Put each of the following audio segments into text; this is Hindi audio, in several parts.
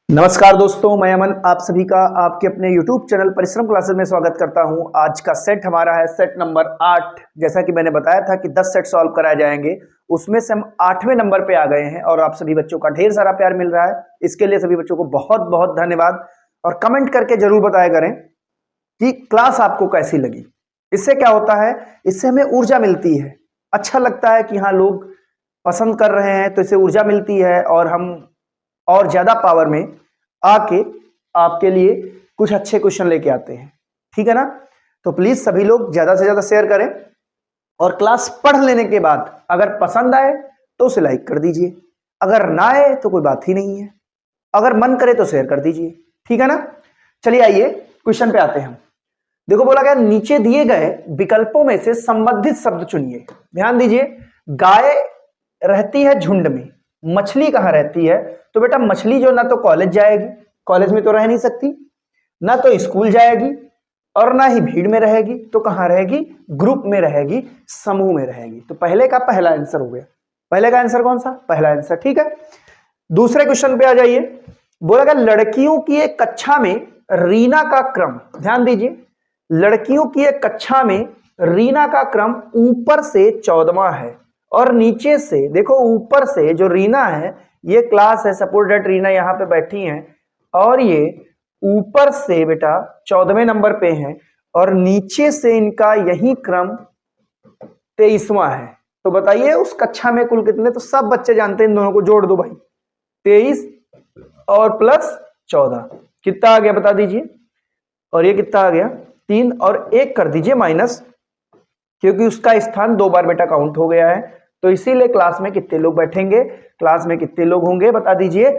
नमस्कार दोस्तों, मैं अमन आप सभी का आपके अपने YouTube चैनल परिश्रम क्लासेस में स्वागत करता हूं। आज का सेट हमारा है सेट नंबर 8। जैसा कि मैंने बताया था कि 10 सेट सॉल्व कराए जाएंगे, उसमें से हम 8वें नंबर पे आ गए हैं और आप सभी बच्चों का ढेर सारा प्यार मिल रहा है। इसके लिए सभी बच्चों को बहुत बहुत धन्यवाद और कमेंट करके जरूर बताया करें कि क्लास आपको कैसी लगी। इससे क्या होता है, इससे हमें ऊर्जा मिलती है, अच्छा लगता है कि हाँ लोग पसंद कर रहे हैं, तो इससे ऊर्जा मिलती है और हम और ज्यादा पावर में आके आपके लिए कुछ अच्छे क्वेश्चन लेके आते हैं। ठीक है ना? तो प्लीज सभी लोग ज्यादा से ज्यादा शेयर करें और क्लास पढ़ लेने के बाद अगर पसंद आए तो उसे लाइक कर दीजिए, अगर ना आए तो कोई बात ही नहीं है, अगर मन करे तो शेयर कर दीजिए। ठीक है ना? चलिए आइए क्वेश्चन पे आते हैं। देखो बोला गया नीचे दिए गए विकल्पों में से संबंधित शब्द चुनिए। ध्यान दीजिए, गाय रहती है झुंड में, मछली कहां रहती है? तो बेटा मछली जो ना तो कॉलेज जाएगी, कॉलेज में तो रह नहीं सकती, ना तो स्कूल जाएगी और ना ही भीड़ में रहेगी, तो कहां रहेगी? ग्रुप में रहेगी, समूह में रहेगी। तो पहले का पहला आंसर हो गया। पहले का आंसर कौन सा? पहला आंसर। ठीक है, दूसरे क्वेश्चन पे आ जाइए। बोला गया लड़कियों की एक कक्षा में रीना का क्रम, ध्यान दीजिए, लड़कियों की एक कक्षा में रीना का क्रम ऊपर से 14वां है और नीचे से, देखो ऊपर से जो रीना है ये क्लास है, सपोज दैट रीना यहाँ पे बैठी हैं और ये ऊपर से बेटा 14वें नंबर पे हैं और नीचे से इनका यही क्रम 23वां है। तो बताइए उस कक्षा में कुल कितने? तो सब बच्चे जानते हैं, इन दोनों को जोड़ दो भाई, 23 और प्लस 14 कितना आ गया बता दीजिए। और ये कितना आ गया? 3 और 1 कर दीजिए माइनस, क्योंकि उसका स्थान 2 बार बेटा काउंट हो गया है। तो इसीलिए क्लास में कितने लोग बैठेंगे? क्लास में कितने लोग होंगे बता दीजिए?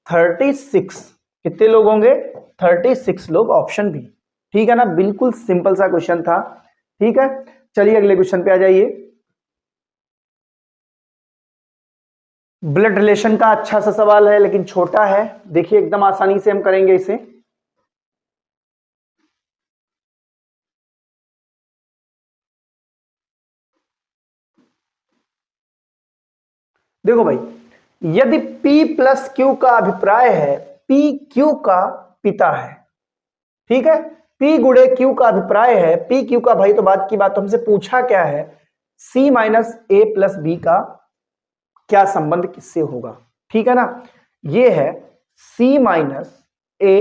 36। कितने लोग होंगे? 36 लोग, ऑप्शन बी। ठीक है ना? बिल्कुल सिंपल सा क्वेश्चन था। ठीक है, चलिए अगले क्वेश्चन पे आ जाइए। ब्लड रिलेशन का अच्छा सा सवाल है लेकिन छोटा है, देखिए एकदम आसानी से हम करेंगे इसे। देखो भाई, यदि P प्लस Q का अभिप्राय है P Q का पिता है, ठीक है, P गुणे Q का अभिप्राय है P Q का भाई, तो बात की बात, हमसे पूछा क्या है? C minus A plus B का क्या संबंध किससे होगा? ठीक है ना? ये है C minus A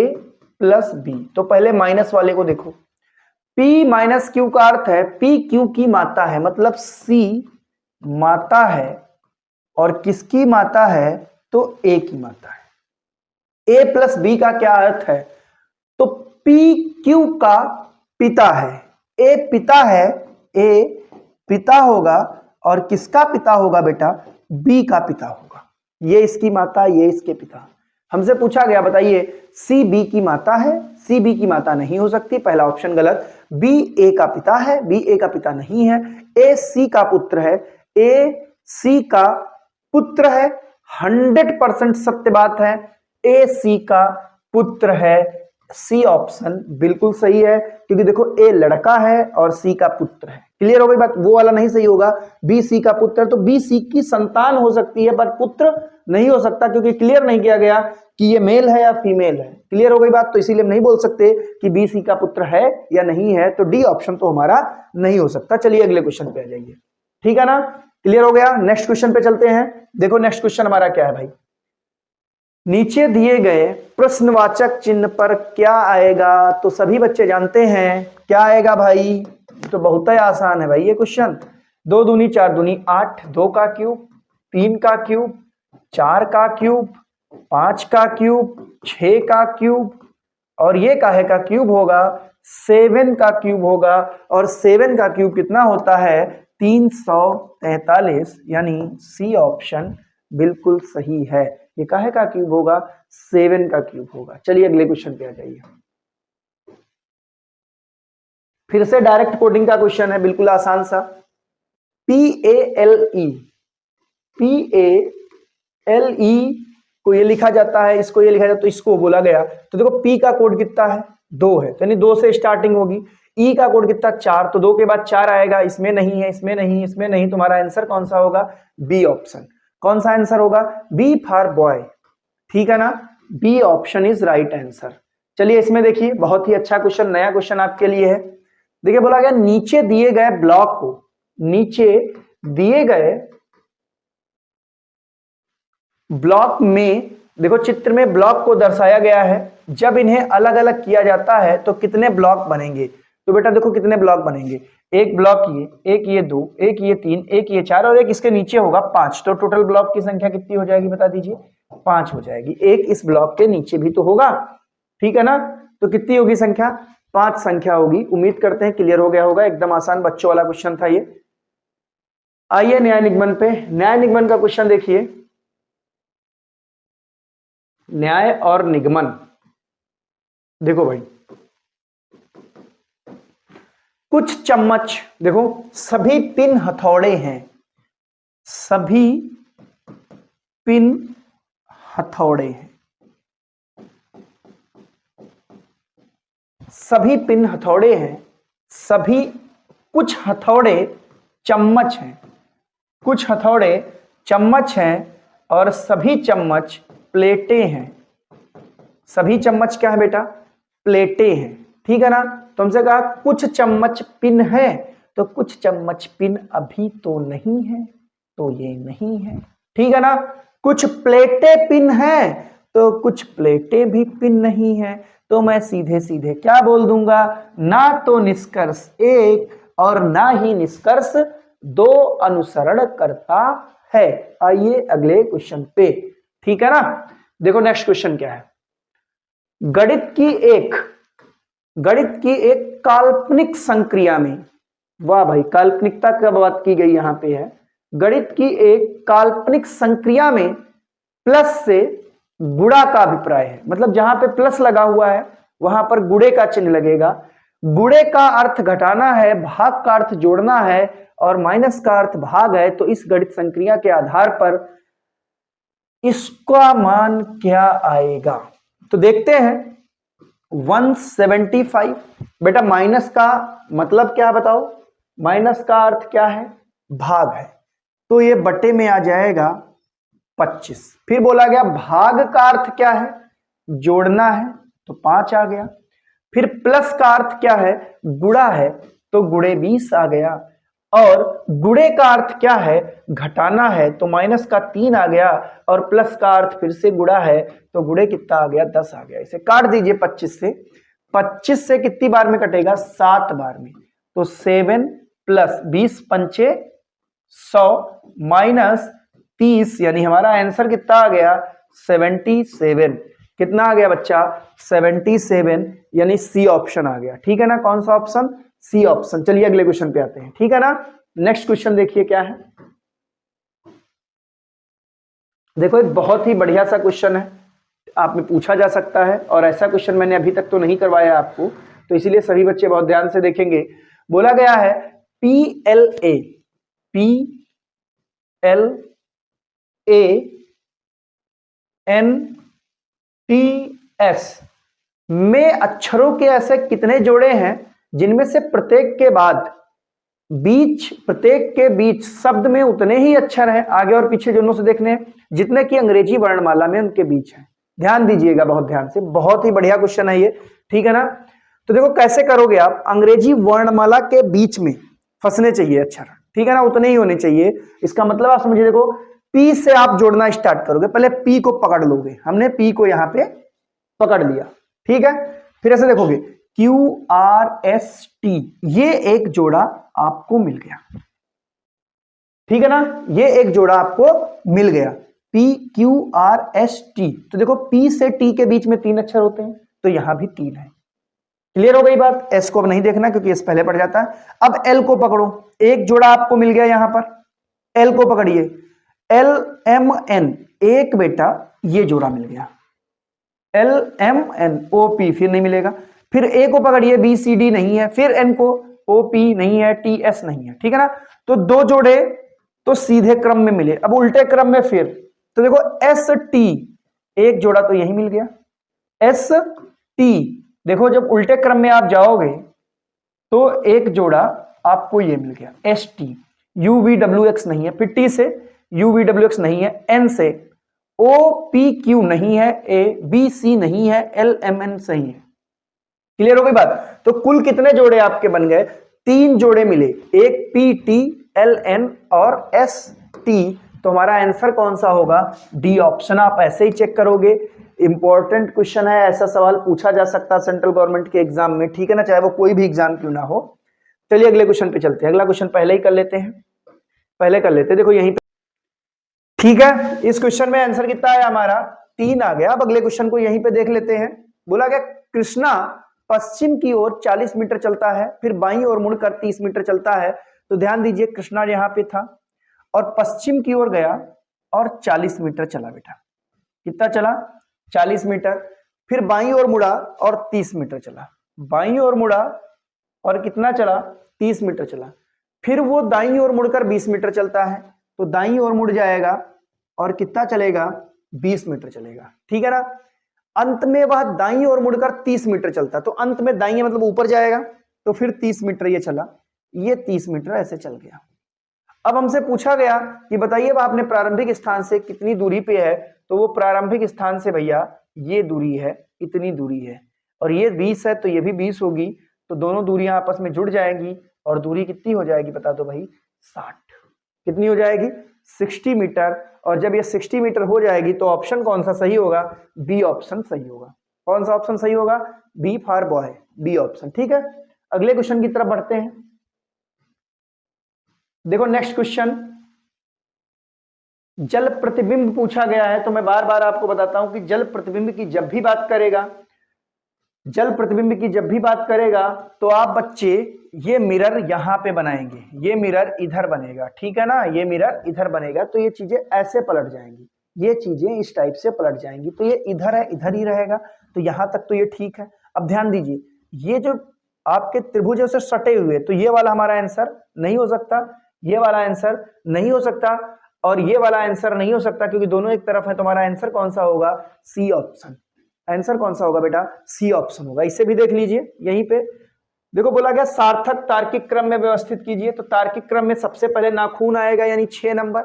plus B। तो पहले माइनस वाले को देखो, P माइनस Q का अर्थ है P Q की माता है, मतलब C माता है और किसकी माता है? तो A की माता है। A प्लस B का क्या अर्थ है? तो P Q का पिता है, A पिता है, A पिता होगा और किसका पिता होगा बेटा? B का पिता होगा। ये इसकी माता, ये इसके पिता। हमसे पूछा गया बताइए C B की माता है? C B की माता नहीं हो सकती, पहला ऑप्शन गलत। B A का पिता है? B A का पिता नहीं है। A C का पुत्र है? A C का पुत्र है, 100% सत्य बात है, A C का पुत्र है। सी ऑप्शन बिल्कुल सही है, क्योंकि देखो A लड़का है और C का पुत्र है। क्लियर हो गई बात? वो वाला नहीं सही होगा, B C का पुत्र, तो B C की संतान हो सकती है पर पुत्र नहीं हो सकता, क्योंकि क्लियर नहीं किया गया कि ये मेल है या फीमेल है। क्लियर हो गई बात? तो इसीलिए हम नहीं बोल सकते कि B C का पुत्र है या नहीं है, तो डी ऑप्शन तो हमारा नहीं हो सकता। चलिए अगले क्वेश्चन पे आ जाइए। ठीक है ना? क्लियर हो गया? नेक्स्ट क्वेश्चन पे चलते हैं। देखो नेक्स्ट क्वेश्चन हमारा क्या है भाई, नीचे दिए गए प्रश्नवाचक चिन्ह पर क्या आएगा? तो सभी बच्चे जानते हैं क्या आएगा भाई, तो बहुत ही आसान है भाई ये क्वेश्चन। 2 दूनी 4 दूनी 8, 2 का क्यूब, 3 का क्यूब, 4 का क्यूब, 5 का क्यूब, 6 का क्यूब और ये काहे का क्यूब होगा? 7 का क्यूब होगा। और 7 का क्यूब कितना होता है? 343, यानी सी ऑप्शन बिल्कुल सही है। ये काहे का क्यूब होगा? 7 का क्यूब होगा। चलिए अगले क्वेश्चन पे आ जाइए। फिर से डायरेक्ट कोडिंग का क्वेश्चन है, बिल्कुल आसान सा। PALE, PALE को ये लिखा जाता है, इसको ये लिखा जाता है, तो इसको बोला गया। तो देखो P का कोड कितना है? 2 है, तो यानी 2 से स्टार्टिंग होगी। E का कोड कितना? 4, तो 2 के बाद 4 आएगा। इसमें नहीं है, इसमें नहीं, इसमें नहीं, तुम्हारा आंसर कौन सा होगा? B option. कौन सा आंसर होगा? B for boy. ठीक है ना? B option is right answer. चलिए इसमें देखिए बहुत ही अच्छा क्वेश्चन, नया क्वेश्चन आपके लिए है। देखिए बोला गया नीचे दिए गए ब्लॉक को, नीचे दिए गए ब्लॉक में, देखो चित्र में ब्लॉक को दर्शाया गया है, जब इन्हें अलग अलग किया जाता है तो कितने ब्लॉक बनेंगे। तो बेटा देखो कितने ब्लॉक बनेंगे, एक ब्लॉक ये, एक ये दो, एक ये तीन, एक ये चार और एक इसके नीचे होगा 5। तो टोटल ब्लॉक की संख्या कितनी हो जाएगी बता दीजिए, 5 हो जाएगी। एक इस ब्लॉक के नीचे भी तो होगा, ठीक है ना। तो कितनी होगी संख्या, 5 संख्या होगी। उम्मीद करते हैं क्लियर हो गया होगा, एकदम आसान बच्चों वाला क्वेश्चन था ये। आइए न्याय निगमन पे, न्याय निगमन का क्वेश्चन देखिए। न्याय और निगमन, देखो भाई कुछ चम्मच, देखो सभी पिन हथौड़े हैं, सभी पिन हथौड़े हैं, सभी पिन हथौड़े हैं, सभी कुछ हथौड़े चम्मच हैं, कुछ हथौड़े चम्मच हैं और सभी चम्मच प्लेटें हैं। सभी चम्मच क्या है बेटा, प्लेटें हैं, ठीक है ना। तो हमसे कहा कुछ चम्मच पिन है, तो कुछ चम्मच पिन अभी तो नहीं है, तो ये नहीं है, ठीक है ना। कुछ प्लेटें पिन है, तो कुछ प्लेटें भी पिन नहीं है। तो मैं सीधे सीधे क्या बोल दूंगा, ना तो निष्कर्ष एक और ना ही निष्कर्ष दो अनुसरण करता है। आइए अगले क्वेश्चन पे, ठीक है ना। देखो नेक्स्ट क्वेश्चन क्या है, गणित की एक काल्पनिक संक्रिया में, वाह भाई काल्पनिकता की बात की गई यहां पे है। गणित की एक काल्पनिक संक्रिया में प्लस से गुणा का अभिप्राय है, मतलब जहां पे प्लस लगा हुआ है वहां पर गुणे का चिन्ह लगेगा। गुणे का अर्थ घटाना है, भाग का अर्थ जोड़ना है और माइनस का अर्थ भाग है। तो इस गणित संक्रिया के आधार पर इसका मान क्या आएगा, तो देखते हैं। 175, बेटा माइनस का मतलब क्या बताओ, माइनस का अर्थ क्या है, भाग है, तो ये बटे में आ जाएगा 25। फिर बोला गया भाग का अर्थ क्या है, जोड़ना है, तो 5 आ गया। फिर प्लस का अर्थ क्या है, गुणा है, तो गुणे 20 आ गया। और गुणे का अर्थ क्या है, घटाना है, तो माइनस का 3 आ गया। और प्लस का अर्थ फिर से गुणा है, तो गुणे कितना आ गया, 10 आ गया। इसे काट दीजिए 25 से, 25 से कितनी बार में कटेगा, 7 बार में। तो 7 प्लस 20 पंचे 100 माइनस 30, यानी हमारा आंसर कितना आ गया, 77। कितना आ गया बच्चा, 77, यानी सी ऑप्शन आ गया, ठीक है ना। कौन सा ऑप्शन, सी ऑप्शन। चलिए अगले क्वेश्चन पे आते हैं, ठीक है ना। नेक्स्ट क्वेश्चन देखिए क्या है, देखो एक बहुत ही बढ़िया सा क्वेश्चन है, आप में पूछा जा सकता है और ऐसा क्वेश्चन मैंने अभी तक तो नहीं करवाया आपको, तो इसीलिए सभी बच्चे बहुत ध्यान से देखेंगे। बोला गया है PLA NTS में अक्षरों के ऐसे कितने जोड़े हैं जिनमें से प्रत्येक के बीच शब्द में उतने ही अक्षर हैं, आगे और पीछे दोनों से देखने, जितने की अंग्रेजी वर्णमाला में उनके बीच है। ध्यान दीजिएगा बहुत ध्यान से, बहुत ही बढ़िया क्वेश्चन है ये, ठीक है ना। तो देखो कैसे करोगे आप, अंग्रेजी वर्णमाला के बीच में फंसने चाहिए अक्षर, ठीक है ना, उतने ही होने चाहिए। इसका मतलब आप समझिए, देखो पी से आप जोड़ना स्टार्ट करोगे, पहले पी को पकड़ लोगे, हमने पी को यहां पे पकड़ लिया, ठीक है। फिर ऐसे देखोगे QRST, ये एक जोड़ा आपको मिल गया, ठीक है ना, ये एक जोड़ा आपको मिल गया, PQRST। तो देखो P से T के बीच में 3 अक्षर होते हैं, तो यहां भी 3 है। क्लियर हो गई बात। S को अब नहीं देखना क्योंकि S पहले पड़ जाता है। अब L को पकड़ो, एक जोड़ा आपको मिल गया यहां पर, L को पकड़िए, LMN, एक बेटा ये जोड़ा मिल गया, LMNOP फिर नहीं मिलेगा। फिर A को पकड़िए, BCD नहीं है, फिर N को OP नहीं है, TS नहीं है, ठीक है ना। तो 2 जोड़े तो सीधे क्रम में मिले, अब उल्टे क्रम में फिर, तो देखो ST, एक जोड़ा तो यही मिल गया, ST। देखो जब उल्टे क्रम में आप जाओगे तो एक जोड़ा आपको ये मिल गया, ST। UVWX नहीं है, फिर T से UVWX नहीं है, N से OPQ नहीं है, ABC नहीं है, LMN सही है। क्लियर हो गई बात? तो कुल कितने जोड़े आपके बन गए? 3 जोड़े मिले, एक PT, LN और ST। तो हमारा आंसर कौन सा होगा? D option. आप ऐसे ही चेक करोगे, इंपॉर्टेंट क्वेश्चन है, ऐसा सवाल पूछा जा सकता है सेंट्रल गवर्नमेंट के एग्जाम में, ठीक है ना, चाहे वो कोई भी एग्जाम क्यों ना हो। चलिए अगले क्वेश्चन पे चलते हैं। अगला क्वेश्चन पहले ही कर लेते हैं, पहले कर लेते हैं। देखो यहीं पे, ठीक है, इस क्वेश्चन में आंसर कितना आया हमारा? 3 आ गया। अब अगले क्वेश्चन को यहीं पे देख लेते हैं। बोला गया कृष्णा पश्चिम की ओर 40 मीटर चलता है, फिर बाईं ओर मुड़कर 30 मीटर चलता है। तो ध्यान दीजिए, कृष्णा यहाँ पे था और पश्चिम की ओर गया और 40 मीटर चला बेटा। कितना चला? 40 मीटर। फिर बाईं ओर मुड़ा और 30 मीटर चला। बाईं ओर मुड़ा और कितना चला? 30 मीटर चला। फिर वो दाईं ओर मुड़कर 20 मीटर चलता है, तो दाईं ओर मुड़ जाएगा और कितना चलेगा? 20 मीटर चलेगा, ठीक है ना। अंत में वह दाईं ओर मुड़कर 30 मीटर चलता, तो अंत में दाईं मतलब ऊपर जाएगा, तो फिर 30 मीटर ये चला, ये 30 मीटर ऐसे चल गया। अब हमसे पूछा गया कि बताइए वह अपने प्रारंभिक स्थान से कितनी दूरी पे है। तो वो प्रारंभिक स्थान से भैया ये दूरी है, इतनी दूरी है, और ये 20 है तो ये भी 20 होगी, तो दोनों दूरियां आपस में जुड़ जाएंगी और दूरी कितनी हो जाएगी बता दो भाई? 60। कितनी हो जाएगी? 60 मीटर। और जब ये 60 मीटर हो जाएगी तो ऑप्शन कौन सा सही होगा? बी ऑप्शन सही होगा। कौन सा ऑप्शन सही होगा? B for boy, B option, ठीक है। अगले क्वेश्चन की तरफ बढ़ते हैं। देखो नेक्स्ट क्वेश्चन, जल प्रतिबिंब पूछा गया है। तो मैं बार बार आपको बताता हूं कि जल प्रतिबिंब की जब भी बात करेगा, जल प्रतिबिंब की जब भी बात करेगा, तो आप बच्चे ये मिरर यहां पे बनाएंगे, ये मिरर इधर बनेगा, ठीक है ना, ये मिरर इधर बनेगा, तो ये चीजें ऐसे पलट जाएंगी, ये चीजें इस टाइप से पलट जाएंगी। तो ये इधर है, इधर ही रहेगा, तो यहां तक तो ये ठीक है। अब ध्यान दीजिए, ये जो आपके त्रिभुजों से सटे हुए, तो ये वाला हमारा आंसर नहीं हो सकता, ये वाला आंसर नहीं हो सकता, और ये वाला आंसर नहीं हो सकता, क्योंकि दोनों एक तरफ है। तो हमारा आंसर कौन सा होगा? C option. आंसर कौन सा होगा बेटा? सी ऑप्शन होगा। इसे भी देख लीजिए, यहीं पे देखो बोला गया सार्थक तार्किक क्रम में व्यवस्थित कीजिए। तो तार्किक क्रम में सबसे पहले नाखून आएगा यानी 6 नंबर,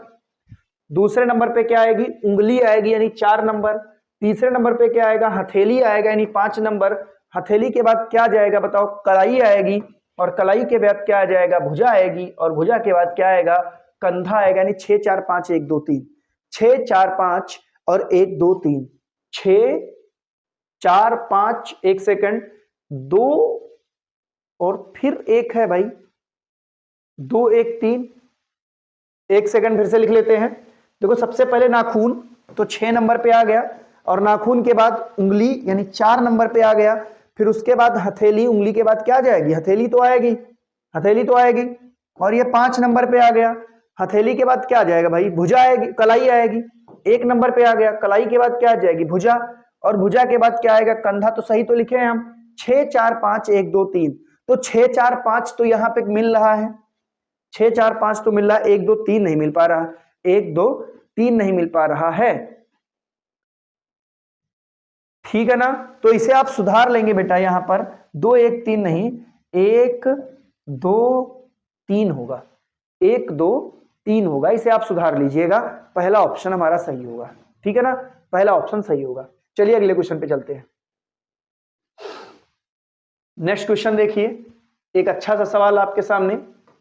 दूसरे नंबर पे क्या आएगी? उंगली आएगी यानी 4 नंबर, तीसरे नंबर पे क्या आएगा? हथेली आएगा यानी 5 नंबर, हथेली के बाद क्या जाएगा बताओ? कलाई आएगी, और कलाई के बाद क्या आ जाएगा? भुजा आएगी, और भुजा के बाद क्या आएगा? कंधा आएगा। यानी 6 4 5 1 2 3, 6 4 5 और 1 2 3, 6 4 5, 1 सेकंड, 2 और फिर 1 है भाई, 2 1 3, 1 सेकंड फिर से लिख लेते हैं। देखो सबसे पहले नाखून, तो 6 नंबर पे आ गया, और नाखून के बाद उंगली यानी 4 नंबर पे आ गया, फिर उसके बाद हथेली, उंगली के बाद क्या जाएगी? हथेली तो आएगी, हथेली तो आएगी, और ये 5 नंबर पे आ गया। हथेली के बाद क्या आ जाएगा भाई? भुजा आएगी, कलाई आएगी, 1 नंबर पे आ गया, कलाई के बाद क्या आ जाएगी? भुजा, और भुजा के बाद क्या आएगा? कंधा। तो सही तो लिखे हैं हम, 6 4 5 1 2 3, तो 6 4 5 तो यहां पे मिल रहा है, 6 4 5 तो मिल रहा है, 1 2 3 नहीं मिल पा रहा, 1 2 3 नहीं मिल पा रहा है, ठीक है ना। तो इसे आप सुधार लेंगे बेटा, यहां पर 2 1 3 नहीं, 1 2 3 होगा, 1 2 3 होगा, इसे आप सुधार लीजिएगा। पहला ऑप्शन हमारा सही होगा, ठीक है ना, पहला ऑप्शन सही होगा। चलिए अगले क्वेश्चन पे चलते हैं। नेक्स्ट क्वेश्चन देखिए, एक अच्छा सा सवाल आपके सामने,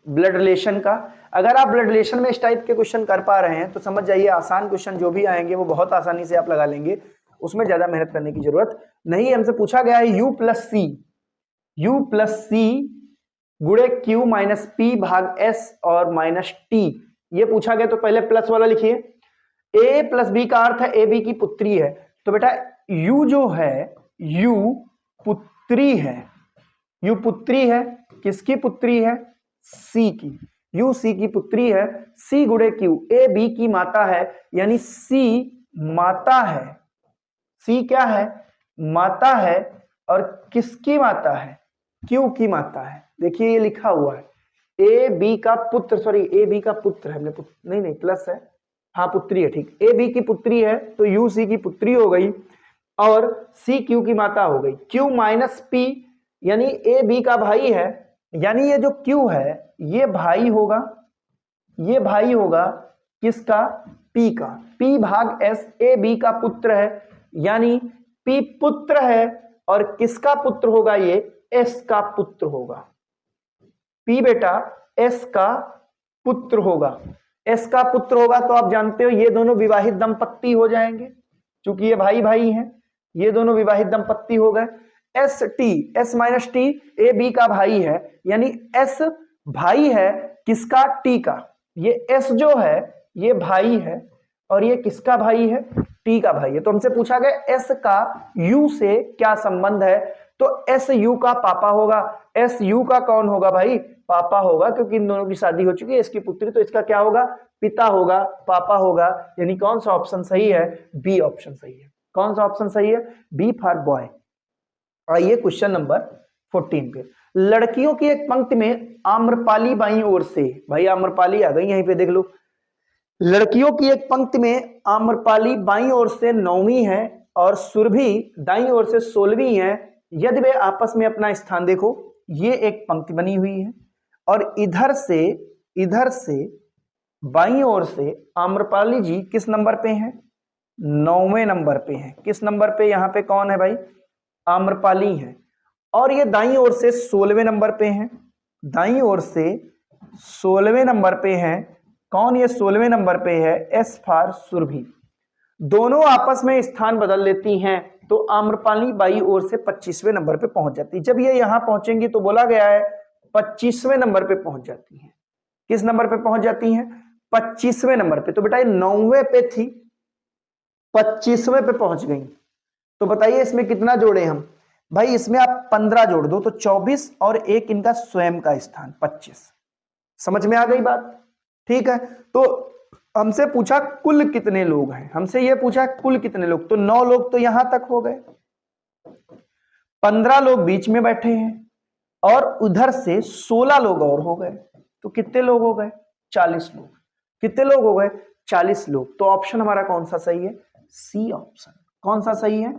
ब्लड रिलेशन का। अगर आप ब्लड रिलेशन में इस टाइप के क्वेश्चन कर पा रहे हैं तो समझ जाइए आसान क्वेश्चन जो भी आएंगे वो बहुत आसानी से आप लगा लेंगे, उसमें ज्यादा मेहनत करने की जरूरत नहीं। हमसे पूछा गया है u प्लस सी गुणे q माइनस पी भाग s और माइनस टी, ये पूछा गया। तो पहले प्लस वाला लिखिए, a प्लस बी का अर्थ है a b की पुत्री है। तो बेटा u जो है, u पुत्री है, u पुत्री है, किसकी पुत्री है? c की, u c की पुत्री है, c गुणे q, a b की माता है, यानी c माता है, c क्या है? माता है, और किसकी माता है? q की माता है। देखिए ये लिखा हुआ है ए बी का पुत्र, सॉरी ए बी का पुत्र है, नहीं नहीं प्लस है, हाँ पुत्री है, ठीक, ए बी की पुत्री है तो यू सी की पुत्री हो गई, और सी क्यू की माता हो गई। क्यू माइनस पी यानी ए बी का भाई है, यानी ये जो क्यू है ये भाई होगा, ये भाई होगा किसका? P का, P भाग S A B का पुत्र है, यानी P पुत्र है और किसका पुत्र होगा, ये S का पुत्र होगा। P बेटा S का पुत्र होगा, S का पुत्र होगा तो आप जानते हो ये दोनों विवाहित दंपत्ति हो जाएंगे, क्योंकि ये भाई भाई हैं, ये दोनों विवाहित दंपत्ति हो गए। S T S minus T A B का भाई है, यानी S भाई है किसका, T का। ये S जो है ये भाई है और ये किसका भाई है, T का भाई है। तो हमसे पूछा गया S का U से क्या संबंध है, तो S U का पापा होगा। S U का कौन होगा भाई, पापा होगा, क्योंकि इन दोनों की शादी हो चुकी है, इसकी पुत्री, तो इसका क्या होगा, पिता होगा, पापा होगा। यानी कौन सा ऑप्शन सही है, बी ऑप्शन सही है। कौन सा ऑप्शन सही है, बी फॉर बॉय। आइए क्वेश्चन नंबर 14 पे। लड़कियों की एक पंक्ति में आम्रपाली बाईं ओर से, भाई आम्रपाली आ गई यहीं पे देख लो। लड़कियों की एक पंक्ति में आम्रपाली बाईं ओर से 9वीं है और सुरभि दाईं ओर से 16वीं है। यदि वे आपस में अपना स्थान, देखो ये एक पंक्ति बनी हुई है और इधर से बाईं ओर से आम्रपाली जी किस नंबर पे हैं, 9वें नंबर पे हैं। किस नंबर पे, यहाँ पे कौन है भाई, आम्रपाली है। और ये दाईं ओर से 16वें नंबर पे हैं, दाईं ओर से 16वें नंबर पे हैं। कौन ये 16वें नंबर पे है, एस फॉर सुरभि। दोनों आपस में स्थान बदल लेती हैं तो आम्रपाली बाईं ओर से 25वें नंबर पे पहुंच जाती है। जब ये यहां पहुंचेंगी तो बोला गया है 25वें नंबर पे पहुंच जाती है। किस नंबर पे पहुंच जाती हैं, 25वें नंबर पे। तो बेटा ये 9वें पे थी, 25वें पे पहुंच गई। तो बताइए इसमें कितना जोड़े हम, भाई इसमें आप 15 जोड़ दो तो 24 और एक इनका स्वयं का स्थान 25। समझ में आ गई बात, ठीक है। तो हमसे पूछा कुल कितने लोग हैं, हमसे ये पूछा कुल कितने लोग, तो 9 लोग तो यहां तक हो गए, 15 लोग बीच में बैठे हैं और उधर से 16 लोग और हो गए। तो कितने लोग हो गए, 40 लोग। कितने लोग हो गए, 40 लोग। तो ऑप्शन हमारा कौन सा सही है, सी ऑप्शन। कौन सा सही है,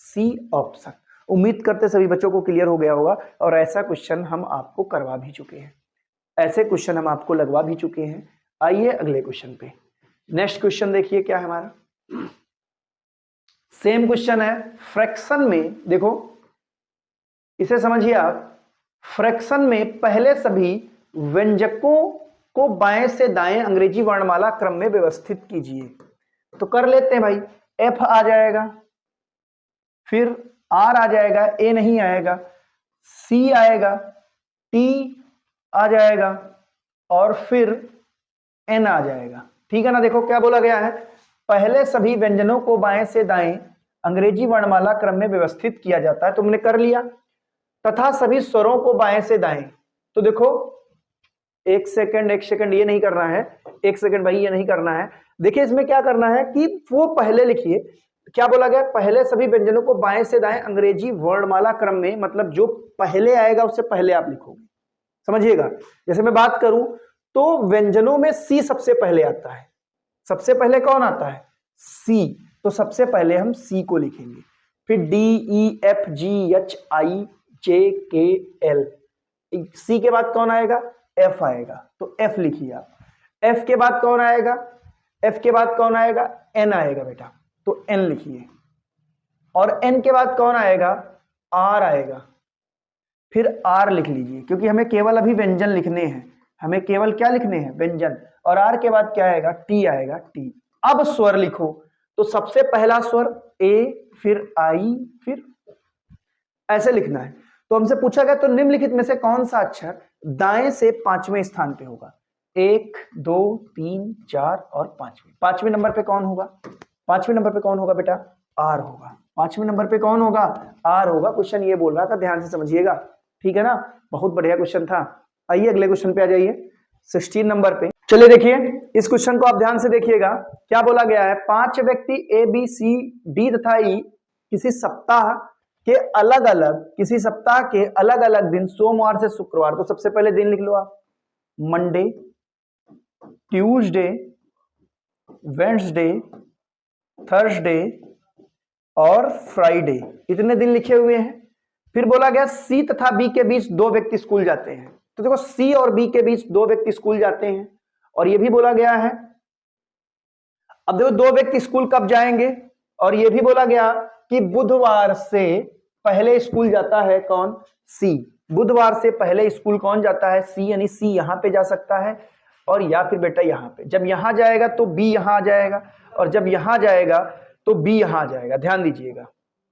सी ऑप्शन। उम्मीद करते सभी बच्चों को क्लियर हो गया होगा और ऐसा क्वेश्चन हम आपको करवा भी चुके हैं, ऐसे क्वेश्चन हम आपको लगवा भी चुके हैं। आइए अगले क्वेश्चन पे। नेक्स्ट क्वेश्चन देखिए क्या है हमारा, सेम क्वेश्चन है फ्रैक्शन में। देखो इसे समझिए आप, फ्रैक्शन में पहले सभी व्यंजकों को बाएं से दाएं अंग्रेजी वर्णमाला क्रम में व्यवस्थित कीजिए। तो कर लेते हैं भाई, एफ आ जाएगा, फिर आर आ जाएगा, ए नहीं आएगा, सी आएगा, टी आ जाएगा और फिर एन आ जाएगा। ठीक है ना। देखो क्या बोला गया है, पहले सभी व्यंजनों को बाएं से दाएं अंग्रेजी वर्णमाला क्रम में व्यवस्थित किया जाता है, तुमने कर लिया। तथा सभी स्वरों को बाएं से दाएं। तो देखो एक सेकंड ये नहीं करना है, एक सेकंड भाई ये नहीं करना है। देखिए इसमें क्या करना है कि वो पहले लिखिए, क्या बोला गया, पहले सभी व्यंजनों को बाएं से दाएं अंग्रेजी वर्णमाला क्रम में, मतलब जो पहले आएगा उससे पहले आप लिखोगे। समझिएगा, जैसे मैं बात करूं तो व्यंजनों में सी सबसे पहले आता है। सबसे पहले कौन आता है, सी। तो सबसे पहले हम सी को लिखेंगे, फिर D E F G H I J K L. सी के बाद कौन आएगा, एफ आएगा, तो एफ लिखिए आप। एफ के बाद कौन आएगा, एफ के बाद कौन आएगा, एन आएगा बेटा, तो एन लिखिए। और एन के बाद कौन आएगा, आर आएगा, फिर आर लिख लीजिए, क्योंकि हमें केवल अभी व्यंजन लिखने हैं, हमें केवल क्या लिखने हैं, व्यंजन। और आर के बाद क्या आएगा, टी आएगा, टी। अब स्वर लिखो, तो सबसे पहला स्वर ए, फिर आई, फिर ऐसे लिखना है। तो हमसे पूछा गया तो निम्नलिखित में से कौन सा अक्षर दाएं से 5वें स्थान पे होगा, 1 2 3 4 और 5वें। 5वें नंबर पे कौन होगा, 5वें नंबर पे कौन होगा बेटा, आर होगा। 5वें नंबर पे कौन होगा, आर होगा। क्वेश्चन ये बोल रहा था, ध्यान से समझिएगा, ठीक है ना। बहुत बढ़िया क्वेश्चन था। आइए अगले क्वेश्चन पे आ जाइए, 16 नंबर पे। चलिए देखिए इस क्वेश्चन को आप ध्यान से देखिएगा, क्या बोला गया है, 5 व्यक्ति ए बी सी डी तथा ई किसी सप्ताह के अलग अलग दिन सोमवार से शुक्रवार, तो सबसे पहले दिन लिख लो आप, मंडे, ट्यूसडे, वेडनेसडे, थर्सडे और फ्राइडे। इतने दिन लिखे हुए हैं। फिर बोला गया सी तथा बी के बीच 2 व्यक्ति स्कूल जाते हैं। तो देखो सी और बी के बीच 2 व्यक्ति स्कूल जाते हैं। और यह भी बोला गया है अब देखो दो व्यक्ति स्कूल कब जाएंगे, और यह भी बोला गया कि बुधवार से पहले स्कूल जाता है कौन, सी। बुधवार से पहले स्कूल कौन जाता है, सी, यानी सी यहां पे जा सकता है और या फिर बेटा यहां पे। जब यहां जाएगा तो बी यहां आ जाएगा, और जब यहां जाएगा तो बी यहां आ जाएगा, ध्यान दीजिएगा,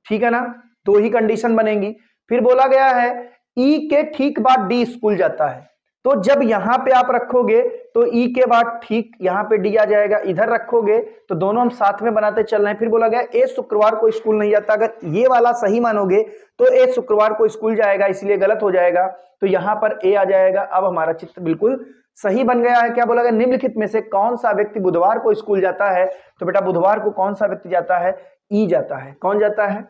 ठीक है ना। दो ही कंडीशन बनेगी। फिर बोला गया है ई के ठीक बाद डी स्कूल जाता है, तो जब यहां पे आप रखोगे तो ई के बाद ठीक यहां पे डी आ जाएगा, इधर रखोगे तो दोनों हम साथ में बनाते चल रहे हैं। फिर बोला गया ए शुक्रवार को स्कूल नहीं जाता, अगर ये वाला सही मानोगे तो ए शुक्रवार को स्कूल जाएगा, इसलिए गलत हो जाएगा, तो यहां पर ए आ जाएगा। अब हमारा चित्र बिल्कुल सही बन गया है। क्या बोला गया, निम्नलिखित में से कौन सा व्यक्ति बुधवार को स्कूल जाता है, तो बेटा बुधवार को कौन सा व्यक्ति जाता है, ई जाता है। कौन जाता है,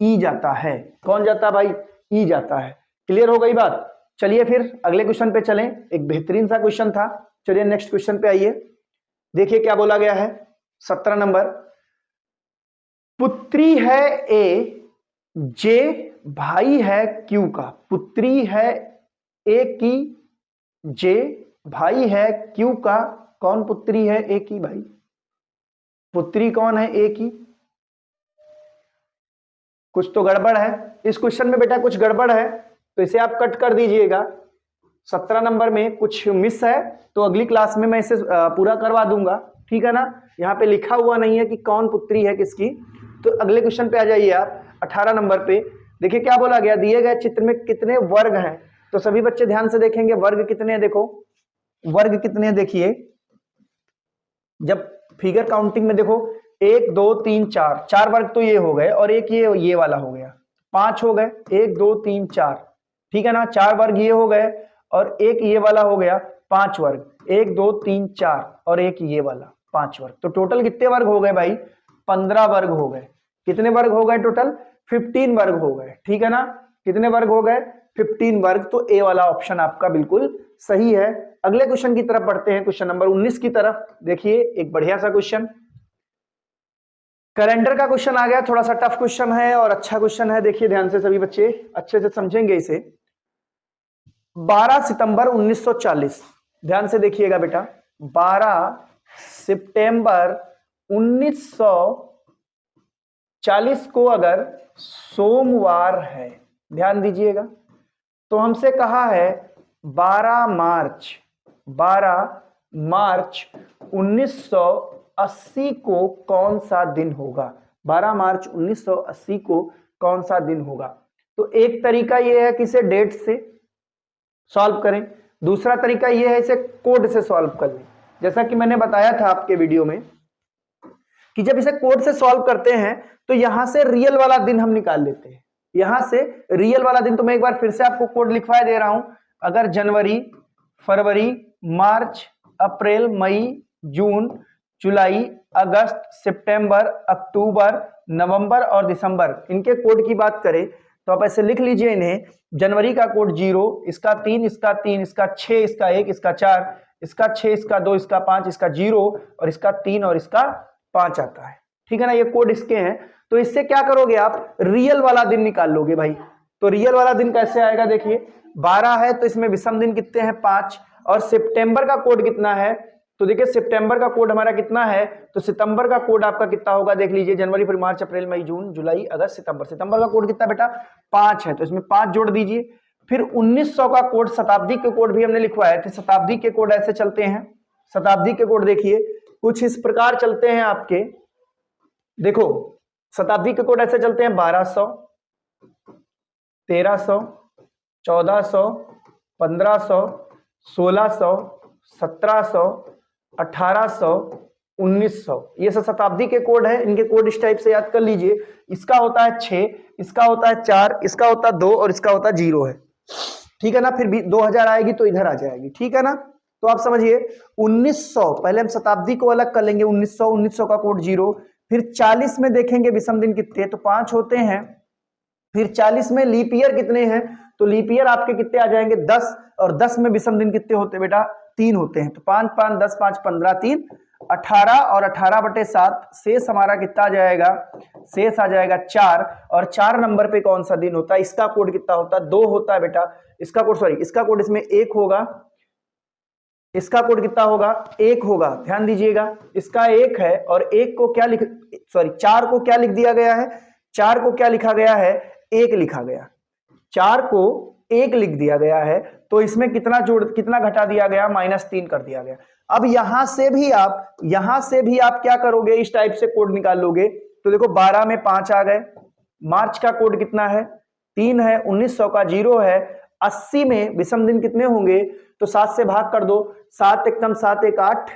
ई जाता है। कौन जाता है भाई, ई जाता है। क्लियर हो गई बात। चलिए फिर अगले क्वेश्चन पे चलें, एक बेहतरीन सा क्वेश्चन था। चलिए नेक्स्ट क्वेश्चन पे आइए, देखिए क्या बोला गया है। 17 नंबर, पुत्री है ए, जे भाई है क्यू का। पुत्री है ए की, जे भाई है क्यू का। कौन पुत्री है ए की भाई, पुत्री कौन है ए की। कुछ तो गड़बड़ है इस क्वेश्चन में बेटा, कुछ गड़बड़ है तो इसे आप कट कर दीजिएगा। 17 नंबर में कुछ मिस है तो अगली क्लास में मैं इसे पूरा करवा दूंगा, ठीक है ना। यहाँ पे लिखा हुआ नहीं है कि कौन पुत्री है किसकी, तो अगले क्वेश्चन पे आ जाइए आप। 18 नंबर पे देखिए क्या बोला गया, दिए गए चित्र में कितने वर्ग हैं, तो सभी बच्चे ध्यान से देखेंगे वर्ग कितने हैं। देखो वर्ग कितने हैं, देखिए जब फिगर काउंटिंग में देखो 1 2 3 4, 4 वर्ग तो ये हो गए, और एक ये वाला हो गया, 5 हो गए। 1 2 3 4, ठीक है ना, 4 वर्ग ये हो गए और एक ये वाला हो गया, 5 वर्ग। 1 2 3 4 और एक ये वाला 5 वर्ग, तो टोटल कितने वर्ग हो गए भाई, 15 वर्ग हो गए। कितने वर्ग हो गए टोटल, 15 वर्ग हो गए, ठीक है ना। कितने वर्ग हो गए, 15 वर्ग। तो ए वाला ऑप्शन आपका बिल्कुल सही है। अगले क्वेश्चन की तरफ बढ़ते हैं, क्वेश्चन नंबर 19 की तरफ। देखिए एक बढ़िया सा क्वेश्चन, कैलेंडर का क्वेश्चन आ गया, थोड़ा सा टफ क्वेश्चन है और अच्छा क्वेश्चन है। देखिए ध्यान से सभी बच्चे अच्छे से समझेंगे इसे। 12 सितंबर 1940, ध्यान से देखिएगा बेटा, 12 सितंबर 1940 को अगर सोमवार है, ध्यान दीजिएगा, तो हमसे कहा है 12 मार्च 1980 को कौन सा दिन होगा। 12 मार्च 1980 को कौन सा दिन होगा। तो एक तरीका यह है कि इसे डेट से सॉल्व करें, दूसरा तरीका यह है इसे कोड से सॉल्व कर लें। जैसा कि मैंने बताया था आपके वीडियो में कि जब इसे कोड से सॉल्व करते हैं तो यहां से रियल वाला दिन हम निकाल लेते हैं, यहां से रियल वाला दिन। तो मैं एक बार फिर से आपको कोड लिखवा दे रहा हूं। अगर जनवरी, फरवरी, मार्च, अप्रैल, मई, जून, जुलाई, अगस्त, सितंबर, अक्टूबर, नवंबर और दिसंबर, इनके कोड की बात करें तो आप ऐसे लिख लीजिए इन्हें। जनवरी का कोड 0, इसका 3, इसका 3, इसका 6, इसका 1, इसका 4, इसका 6, इसका 2, इसका 5, इसका 0 और इसका 3 और इसका 5 आता है, ठीक है ना। ये कोड इसके हैं। तो इससे क्या करोगे आप, रियल वाला दिन निकाल लोगे भाई। तो रियल वाला दिन कैसे आएगा, देखिए 12 है तो इसमें विषम दिन कितने हैं, 5। और सितंबर का कोड कितना है, तो देखिए सितंबर का कोड हमारा कितना है, तो सितंबर का कोड आपका कितना होगा, देख लीजिए, जनवरी, फरवरी, मार्च, अप्रैल, मई, जून, जुलाई, अगस्त, सितंबर। सितंबर का कोड कितना बेटा, 5 है, तो इसमें 5 जोड़ दीजिए। फिर 1900 का कोड, शताब्दी के कोड भी हमने लिखवाए थे। शताब्दी के कोड ऐसे चलते हैं, शताब्दी के कोड देखिए कुछ इस प्रकार चलते हैं आपके। देखो शताब्दी के कोड ऐसे चलते हैं, 1200, 1300, 1400, 1500, 1600, 1700, 1800, 1900, ये सब शताब्दी के कोड है। इनके कोड इस टाइप से याद कर लीजिए। इसका होता है 6, इसका होता है 4, इसका होता है 2 और इसका होता है 0 है, ठीक है ना। फिर 2000 आएगी तो इधर आ जाएगी, ठीक है ना। तो आप समझिए 1900, पहले हम शताब्दी को अलग कर लेंगे, 1900 का कोड 0। फिर 40 में देखेंगे विषम दिन कितने, तो 5 होते हैं। फिर 40 में लीप ईयर कितने हैं, तो लीप ईयर आपके कितने आ जाएंगे, 10। और 10 में विषम दिन कितने होते हैं बेटा, 3 होते हैं। तो 5 5 10 5 15 3 18 और 18/7 शेष हमारा कितना आ जाएगा, शेष आ जाएगा 4। और 4 नंबर पे कौन सा दिन होता है, इसका कोड कितना होता है, 2 होता है बेटा। इसका कोड, सॉरी इसका कोड इसमें 1 होगा, इसका कोड कितना होगा, 1 होगा। ध्यान दीजिएगा, इसका 1 है और 1 को क्या लिख, सॉरी 4 को क्या लिख दिया गया है, 4 को क्या लिखा गया है, 1 लिखा गया, 4 को 1 लिख दिया गया है। तो इसमें कितना घटा दिया गया, -3 कर दिया गया। अब यहां से भी आप क्या करोगे, इस टाइप से कोड निकाल लोगे। तो देखो 12 में 5 आ गए, मार्च का कोड कितना है, 3 है, 1900 का 0 है, 80 में विषम दिन कितने होंगे, तो 7 से भाग कर दो, 7 एकम 7 एक 8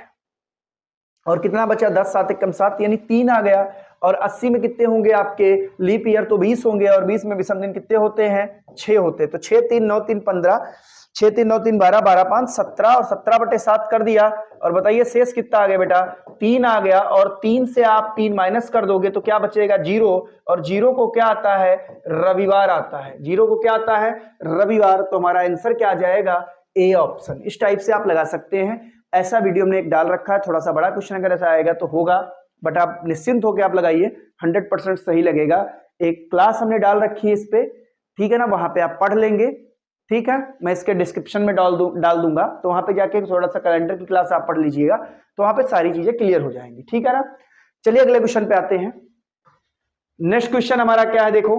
और कितना बचा 10, 7 एकम 7 यानी 3 आ गया। और 80 में कितने होंगे आपके लीप ईयर, तो 20 होंगे और 20 में विषम दिन कितने होते हैं, 6 होते हैं। तो 6 3 9 3 15, 6 3 9 3 12, 12 5 17 और 17/7 कर दिया। और बताइए शेष कितना आ गया बेटा, 3 आ गया। और 3 से आप 3 माइनस कर दोगे तो क्या बचेगा, 0। और 0 को क्या आता है, रविवार आता है। 0 को क्या आता है, रविवार। तो हमारा आंसर क्या आ जाएगा, ए ऑप्शन। इस टाइप से आप लगा सकते हैं। ऐसा वीडियो हमने एक डाल रखा है, थोड़ा सा बड़ा क्वेश्चन अगर ऐसा आएगा तो होगा, बट आप निश्चिंत होकर आप लगाइए, 100% सही लगेगा। एक क्लास हमने डाल रखी है इस पे, ठीक है ना, वहां पे आप पढ़ लेंगे, ठीक है। मैं इसके डिस्क्रिप्शन में डाल दूंगा, तो वहां पे जाके थोड़ा सा कैलेंडर की क्लास आप पढ़ लीजिएगा, तो वहां पे सारी चीजें क्लियर हो जाएंगी, ठीक है ना। चलिए अगले क्वेश्चन पे आते हैं। नेक्स्ट क्वेश्चन हमारा क्या है, देखो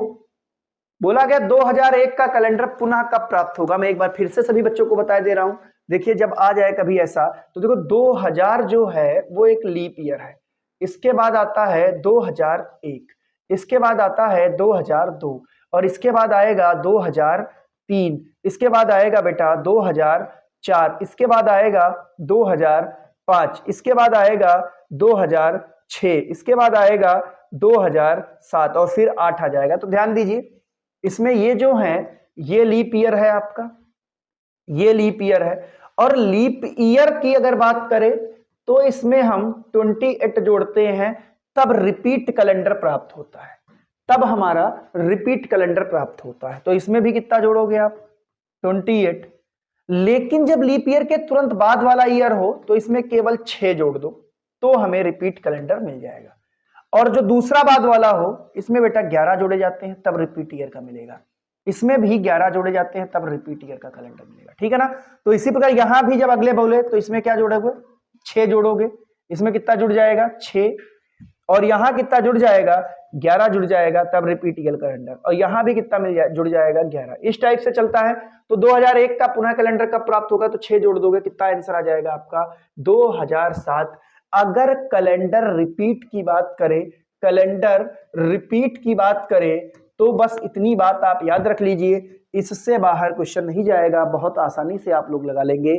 बोला गया 2001 का कैलेंडर पुनः कब प्राप्त होगा। मैं एक बार फिर से सभी बच्चों को बता दे रहा हूं, देखिए जब आ जाए कभी ऐसा, तो देखो 2000 जो है वो एक लीप ईयर है, इसके बाद आता है 2001, इसके बाद आता है 2002 और इसके बाद आएगा 2003, इसके बाद आएगा बेटा 2004, इसके बाद आएगा 2005, इसके बाद आएगा 2006, इसके बाद आएगा 2007 और फिर 8 आ जाएगा। तो ध्यान दीजिए, इसमें ये जो है ये लीप ईयर है आपका, ये लीप ईयर है। और लीप ईयर की अगर बात करें तो इसमें हम 28 जोड़ते हैं, तब रिपीट कैलेंडर प्राप्त होता है, तब हमारा रिपीट कैलेंडर प्राप्त होता है। तो इसमें भी कितना जोड़ोगे आप, 28। लेकिन जब लीप ईयर के तुरंत बाद वाला ईयर हो तो इसमें केवल 6 जोड़ दो, तो हमें रिपीट कैलेंडर मिल जाएगा। और जो दूसरा बाद वाला हो इसमें बेटा 11 जोड़े जाते हैं, तब रिपीट ईयर का मिलेगा। इसमें भी 11 जोड़े जाते हैं, तब रिपीट ईयर का कैलेंडर मिलेगा, ठीक है ना। तो इसी प्रकार यहां भी जब अगले बोले तो इसमें क्या जोड़ोगे, 6 जोड़ोगे, इसमें कितना जुड़ जाएगा 6, और यहां कितना जुड़ जाएगा 11 जुड़ जाएगा, तब रिपीट ईयर कैलेंडर। और यहां भी कितना जुड़ जाएगा 11। इस टाइप से चलता है। तो 2001 का पुनः कैलेंडर कब प्राप्त होगा, तो 6 जोड़ दोगे, कितना आंसर आ जाएगा आपका 2007। अगर कैलेंडर रिपीट की बात करें, कैलेंडर रिपीट की बात करें तो बस इतनी बात आप याद रख लीजिए, इससे बाहर क्वेश्चन नहीं जाएगा, बहुत आसानी से आप लोग लगा लेंगे,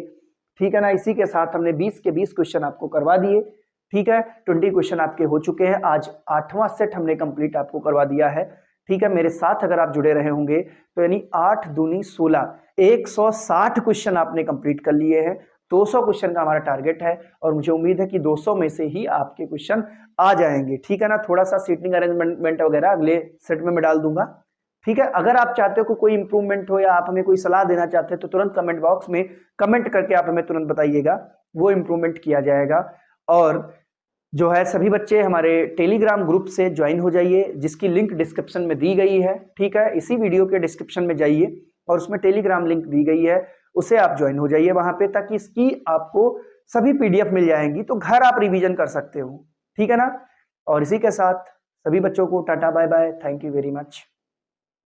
ठीक है ना। इसी के साथ हमने 20 के 20 क्वेश्चन आपको करवा दिए, ठीक है। 20 क्वेश्चन आपके हो चुके हैं। आज 8वां सेट हमने कंप्लीट आपको करवा दिया है, ठीक है। मेरे साथ अगर आप जुड़े रहे होंगे तो यानी 8 दूनी 16, 160 क्वेश्चन आपने कंप्लीट कर लिए हैं। 200 क्वेश्चन का हमारा टारगेट है और मुझे उम्मीद है कि 200 में से ही आपके क्वेश्चन आ जाएंगे, ठीक है ना। थोड़ा सा सीटिंग अरेंजमेंट वगैरह अगले सेट में मैं डाल दूंगा, ठीक है। अगर आप चाहते हो कि कोई इंप्रूवमेंट हो या आप हमें कोई सलाह देना चाहते हैं तो तुरंत कमेंट बॉक्स में कमेंट करके आप हमें तुरंत बताइएगा, वो इंप्रूवमेंट किया जाएगा। और जो है सभी बच्चे हमारे टेलीग्राम ग्रुप से ज्वाइन हो जाइए, जिसकी लिंक डिस्क्रिप्शन में दी गई है, ठीक है। इसी वीडियो के डिस्क्रिप्शन में जाइए और उसमें टेलीग्राम लिंक दी गई है, उसे आप ज्वाइन हो जाइए वहां पे, ताकि इसकी आपको सभी पीडीएफ मिल जाएंगी, तो घर आप रिवीजन कर सकते हो, ठीक है ना। और इसी के साथ सभी बच्चों को ta-ta bye bye, thank you very much.